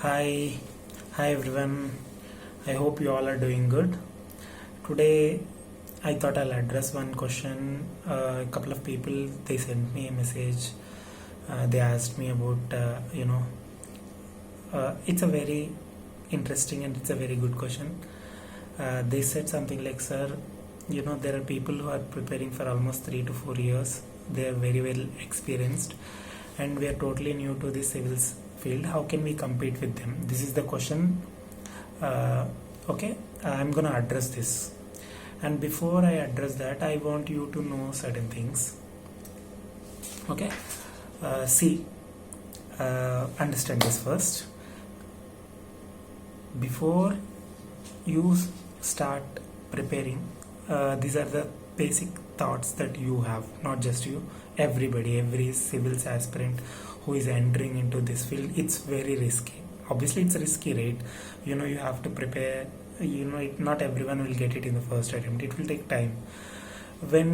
Hi, hi everyone. I hope you all are doing good. Today, I thought I'll address one question. A couple of people they sent me a message. They asked me about, it's a very interesting and it's a very good question. They said something like, "Sir, there are people who are preparing for almost 3 to 4 years. They are very well experienced, and we are totally new to the civils field. How can we compete with them?" This is the question. uh, okay, I'm gonna address this, and before I address that, I want you to know certain things. Okay, see, understand this first. Before you start preparing, these are the basic thoughts that you have, not just you, everybody, every civils aspirant who is entering into this field. It's very risky. Obviously it's risky, right? You have to prepare. Not everyone will get it in the first attempt. It will take time. When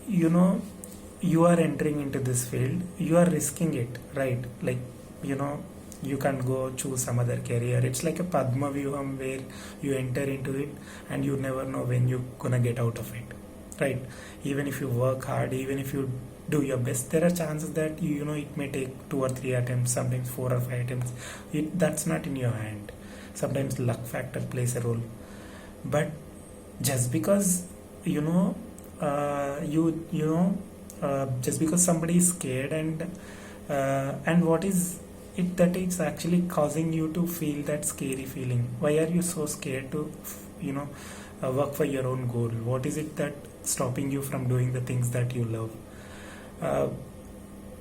you are entering into this field, you are risking it, right? Like, you can't go choose some other career. It's like a Padma Vyuham where you enter into it and you never know when you're gonna get out of it, right? Even if you work hard, even if you do your best, there are chances that it may take 2 or 3 attempts, sometimes 4 or 5 attempts. That's not in your hand. Sometimes luck factor plays a role. But just because you know just because somebody is scared, and what is it that it's actually causing you to feel that scary feeling? Why are you so scared to work for your own goal? What is it that stopping you from doing the things that you love? uh,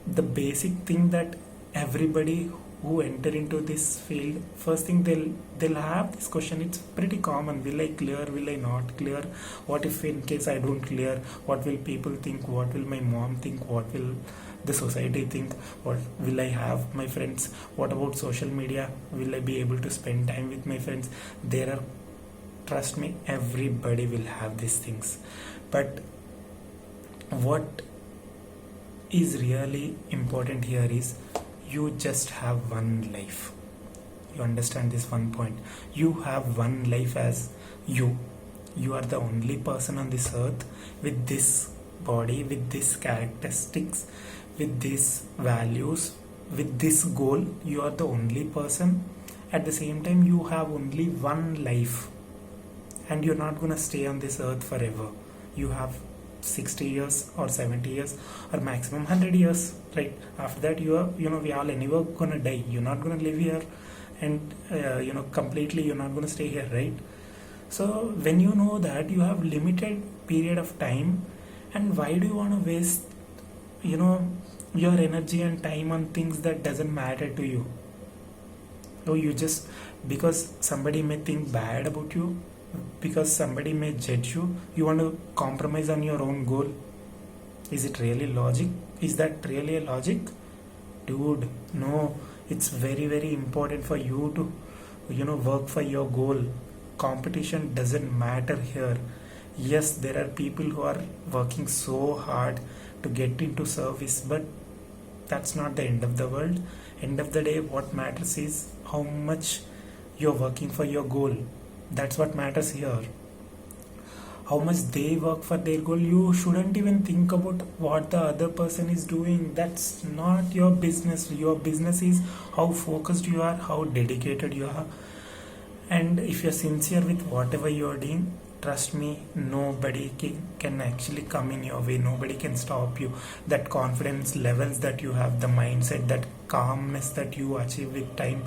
the basic thing that everybody who enter into this field, first thing they'll have this question. It's pretty common: will I clear, will I not clear? What if in case I don't clear? What will people think? What will my mom think? What will the society think? What will I have my friends? What about social media? Will I be able to spend time with my friends? There are, trust me, everybody will have these things. But what is really important here is you just have one life. You understand this one point? You have one life as you. You are the only person on this earth with this body, with these characteristics, with these values, with this goal. You are the only person. At the same time, you have only one life, and you're not gonna stay on this earth forever. You have 60 years or 70 years or maximum 100 years, right? After that, we all anyway gonna die. You're not gonna live here, and completely you're not gonna stay here, right? So when you know that you have limited period of time, and why do you want to waste your energy and time on things that doesn't matter to you? No, you just, because somebody may think bad about you, because somebody may judge you, you want to compromise on your own goal. Is it really logic? Is that really a logic? Dude, no. It's very, very important for you to work for your goal. Competition doesn't matter here. Yes, there are people who are working so hard to get into service, but that's not the end of the world. End of the day, what matters is how much you're working for your goal. That's what matters here. How much they work for their goal. You shouldn't even think about what the other person is doing. That's not your business. Your business is how focused you are, how dedicated you are, and if you're sincere with whatever you're doing. Trust me, nobody can actually come in your way. Nobody can stop you. That confidence levels that you have, the mindset, that calmness that you achieve with time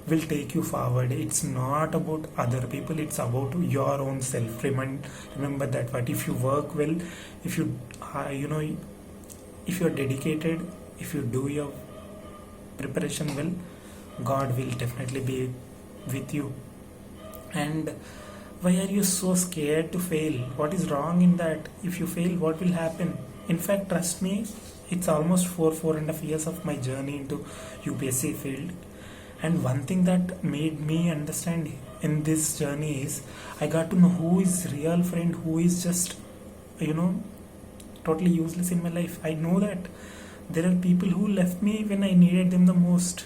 will take you forward. It's not about other people, it's about your own self. Remember that. But if you work well, if you if you're dedicated, if you do your preparation well, God will definitely be with you. And why are you so scared to fail? What is wrong in that? If you fail, what will happen? In fact, trust me, it's almost 4.5 years of my journey into UPSC field. And one thing that made me understand in this journey is I got to know who is real friend, who is just totally useless in my life. I know that there are people who left me when I needed them the most.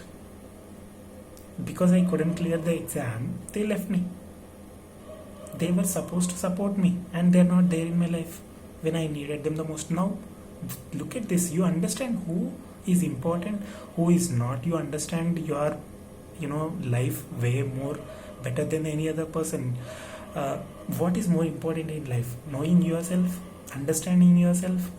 because I couldn't clear the exam, they left me. They were supposed to support me, and they're not there in my life when I needed them the most. Now, look at this. You understand who is important, who is not. You understand your, life way more better than any other person. What is more important in life? Knowing yourself, understanding yourself,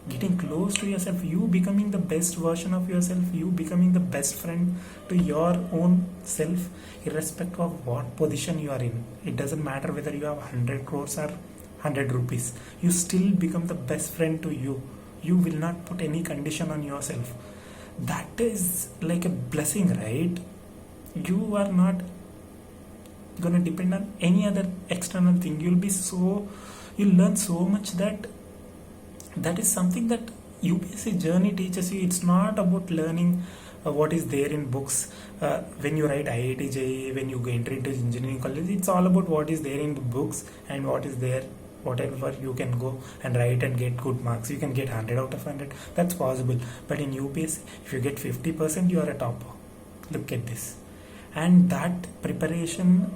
getting close to yourself, you becoming the best version of yourself, you becoming the best friend to your own self, irrespective of what position you are in. It doesn't matter whether you have 100 crores or 100 rupees. You still become the best friend to you. You will not put any condition on yourself. That is like a blessing, right? You are not gonna depend on any other external thing. You'll learn so much that is something that UPSC journey teaches you. It's not about learning what is there in books. When you write IIT JEE, when you enter into engineering college, it's all about what is there in the books and what is there. Whatever you can go and write and get good marks, you can get 100 out of 100. That's possible. But in UPSC, if you get 50%, you are a topper. Look at this. And that preparation,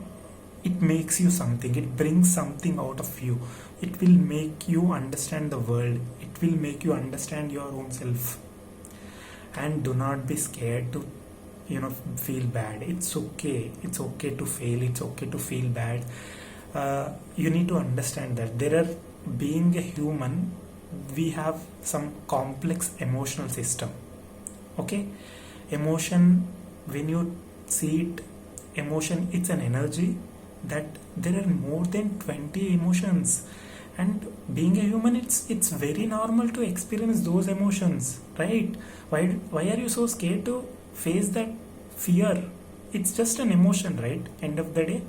it makes you something. It brings something out of you. It will make you understand the world. It will make you understand your own self. And do not be scared to feel bad. It's okay. It's okay to fail. It's okay to feel bad. You need to understand that being a human, we have some complex emotional system. Okay, emotion, when you see it, emotion, it's an energy that there are more than 20 emotions. And being a human, it's very normal to experience those emotions, right? Why are you so scared to face that fear? It's just an emotion, right? End of the day,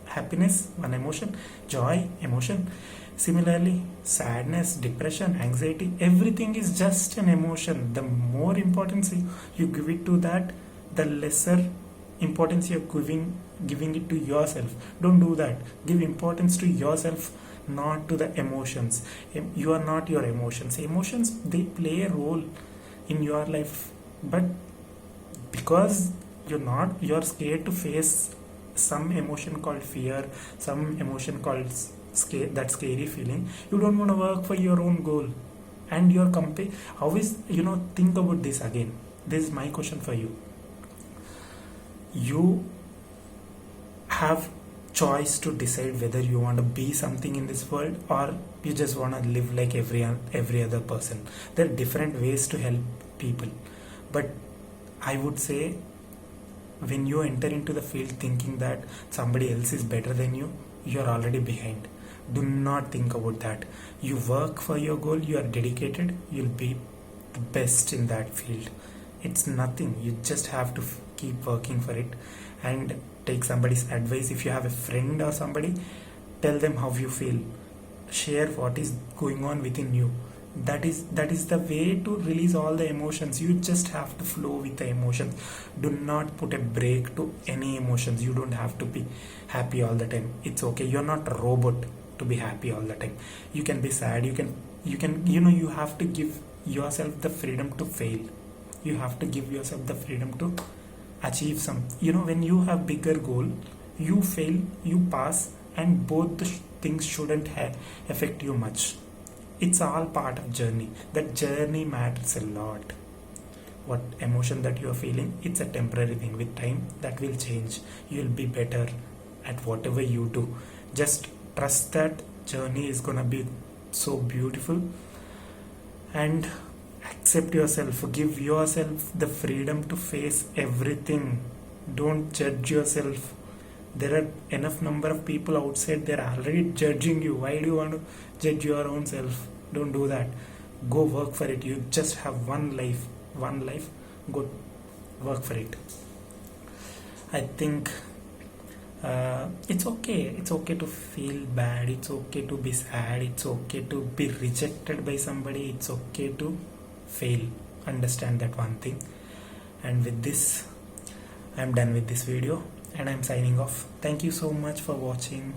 happiness, one emotion, joy, emotion. Similarly, sadness, depression, anxiety, everything is just an emotion. The more importance you give it to that, the lesser importance you're giving it to yourself. Don't do that. Give importance to yourself, not to the emotions. You are not your emotions. Emotions, they play a role in your life, but because you're scared to face some emotion called fear, some emotion called that scary feeling, you don't want to work for your own goal. And you're always think about this again. This is my question for you. You have choice to decide whether you want to be something in this world or you just want to live like every other person. There are different ways to help people, but I would say, when you enter into the field thinking that somebody else is better than you, you're already behind. Do not think about that. You work for your goal, you are dedicated, you'll be the best in that field. It's nothing. You just have to keep working for it and take somebody's advice. If you have a friend or somebody, tell them how you feel. Share what is going on within you. That is the way to release all the emotions. You just have to flow with the emotions. Do not put a break to any emotions. You don't have to be happy all the time. It's okay. You're not a robot to be happy all the time. You can be sad. You have to give yourself the freedom to fail. You have to give yourself the freedom to achieve some. When you have bigger goal, you fail, you pass, and both the things shouldn't affect you much. It's all part of journey. That journey matters a lot. What emotion that you are feeling, it's a temporary thing. With time, that will change. You'll be better at whatever you do. Just trust that journey is gonna be so beautiful, and accept yourself. Give yourself the freedom to face everything. Don't judge yourself. There are enough number of people outside, they're already judging you. Why do you want to judge your own self? Don't do that. Go work for it. You just have one life. Go work for it. I think it's okay to feel bad. It's okay to be sad. It's okay to be rejected by somebody. It's okay to fail. Understand that one thing. And with this, I'm done with this video and I'm signing off. Thank you so much for watching.